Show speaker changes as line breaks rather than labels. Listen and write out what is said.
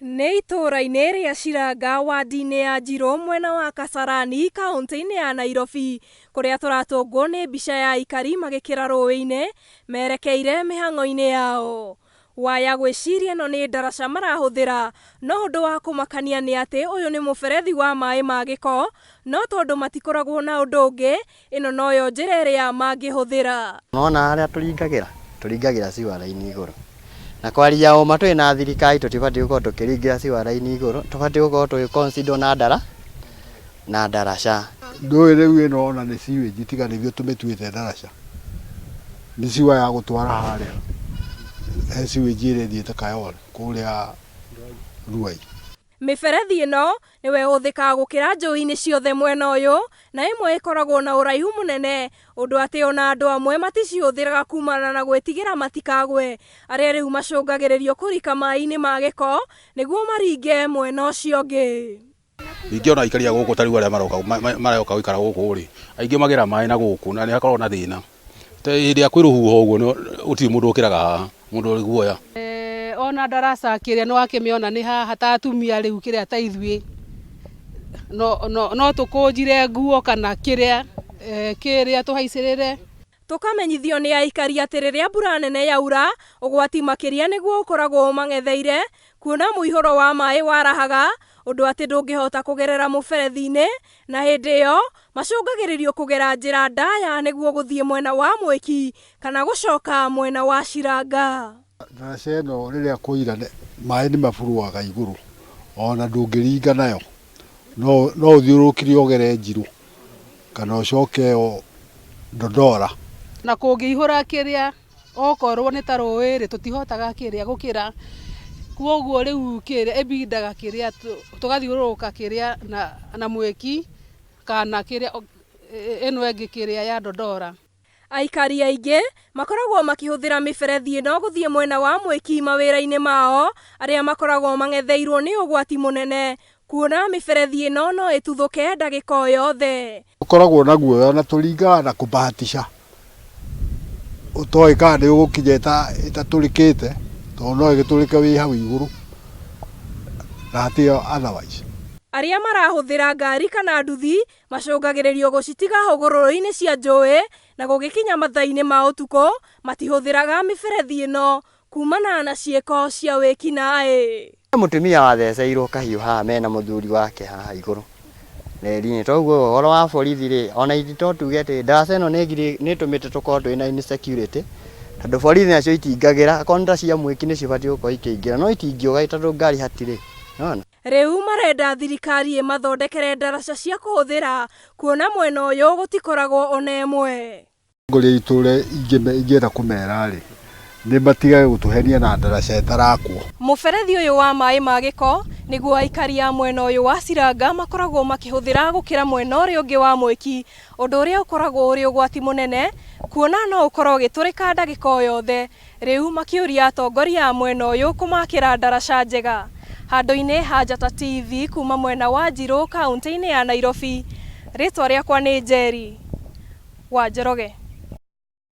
Nĩ itũũra-inĩ rĩa Ciranga wadi-inĩ ya Njirũ mwena wa Kasarani kaunti-inĩ ya Nairobi, kũrĩa tũratũngwo nĩ mbica ya aikari magĩkĩra rũĩ-inĩ merekeire mĩhang'o-inĩ yao. Waya gwĩciria ĩno nĩ Ndaraca marahũthĩra, no ũndũ wa kũmakania nĩ atĩ ũyũ nĩ mũberethi wa maĩ ma Giko, no tondũ matikoragwo na ũndũ ũngĩ, ĩno noyo njĩra ĩrĩa mangĩhũthĩra.
Nona harĩa tũringagĩra ciwara-inĩ igũrũ. Na kwaria ũma twĩ na thirikari tũtibatiĩ gũkorwo tũkĩringĩra ciwara-inĩ igũrũ, tũbatiĩ gũkorwo tũgĩconsider na Ndaraca.
Ndũĩ rĩu ĩno ona nĩ sewage tiga nĩguo tũmĩtuĩte Ndaraca. Nĩ ciwa ya gũtwara harĩa. Sewage ĩrĩa ĩthiĩte Kayole kũrĩa Ruai.
Mĩberethi ĩno nĩwe ũhũthĩkaga gũkĩra njũĩ-inĩ ciothe mwena ũyũ, na ĩmwe ĩkoragwo na ũraihu mũnene, ũndũ atĩ ona andũ amwe maticihũthĩraga kumana na gwĩtigĩra matikagwe, arĩa rĩu macũngagĩrĩrio kũrika maĩ-inĩ ma Giko nĩguo maringe mwena ũcio ũngĩ.
Ingĩona aikari a gũkũ tarĩu arĩa maroka gũikara gũkũ rĩ, aingĩ magera maĩ na gũkũ na nĩ hakoragwo na thĩna. Hĩndĩ ya kwĩrũhuho ũguo ũtirĩ mũndũ ũkĩraga haha, mũndũ ũrĩ guoya.
Ona Ndaraca kĩrĩa nĩ wakĩmĩona nĩ haha ta atumia rĩu kĩrĩa ta ithuĩ no tũkũnjire nguo kana kĩrĩa tũhaicĩrĩre.
Tũkamenyithio nĩ aikari atĩ rĩrĩa mbura nene yaura, ũgwati makĩria nĩguo ũkoragwo mang'etheire, kuona mũihũro wa maĩ warahaga, ũndũ atĩ ndũngĩhota kũgerera mũberethi-inĩ, na hĩndĩ ĩyo macũngagĩrĩrio kũgera njĩra ndaya nĩguo gũthiĩ mwena wa Mwĩki kana gũcoka mwena wa Ciranga.
Ndaraca ĩno rĩrĩa kũira maĩ nĩ maburuaga igũrũ, ona ndũngĩringa nayo, no ũthiũrũkire ũgere Njirũ kana ũcoke Ndondora.
Na kũngĩihũra kĩrĩa okorwo nĩ ta rũĩ rĩ tũtihotaga gũkĩra, kwoguo rĩu ĩbindaga tũgathiũrũrũka na Mwĩki kana ĩno ĩngĩ ya Ndondora.
Aikari aingĩ makoragwo makĩhũthĩra mĩberethi ĩno gũthiĩ mwena wa Mwĩki mawĩra-inĩ mao, arĩa makoragwo mang'etheirwo nĩ ũgwati mũnene, kuona mĩberethi ĩno no ĩtuthũke ndagĩka o yothe.
Ũkoragwo na guoya na tũringaga na kũbahatisha, ũtoĩ kana nĩ ũgũkinya ĩtatũrĩkĩte, tondũ no ĩgĩtũrĩke wĩ hau igũrũ na hatirĩ otherwise.
Arĩa marahũthĩra ngari kana nduthi macũngagĩrĩrio gũcitiga hũgũrũrũ-inĩ cia njũĩ, na gũgĩkinya mathaa-inĩ ma ũtukũ matihũthĩraga mĩberethi ĩno kumana na ciĩko cia wĩkinaĩ.
Mũtumia watheceirwo kahiũ haha mena mũthuri wake haha igũrũ reri-inĩ, toguo ũhoro wa borithi rĩ, ona ithuĩ tuge atĩ Ndaraca ĩno nĩ ĩtũmĩte tũkorwo twĩ na insecurity, tondũ borithi nacio itingagĩra, akorwo cia Mwĩki nĩ cibatiĩ gũkorwo ikĩingĩra, no itingĩũga tondũ ngari hatirĩ.
Rĩu marenda thirikari ĩmathondekere Ndaraca cia kũhũthĩra, kuona mwena ũyũ gũtikoragwo ona ĩmwe.
Ngũrĩa itũre ingĩenda kũmera rĩ, nĩ matigage gũtũhenia na Ndaraca ĩtarakwo.
Mũberethi ũyũ wa maĩ ma Giko nĩguo aikari a mwena ũyũ wa Ciranga makoragwo makĩhũthĩra gũkĩra mwena ũrĩa ũngĩ wa Mwĩki, ũndũ ũrĩa ũkoragwo ũrĩ ũgwati mũnene, kuona no ũkorwo ũgĩtũrĩka ndagĩka o yothe. Rĩu makĩũria atongoria a mwena ũyũ kũmakĩra Ndaraca njega. Handũ-inĩ ha Njata TV kuma mwena wa Njirũ kaunti-inĩ ya Nairobi, rĩtwa rĩakwa nĩ Njeri wa Njoroge.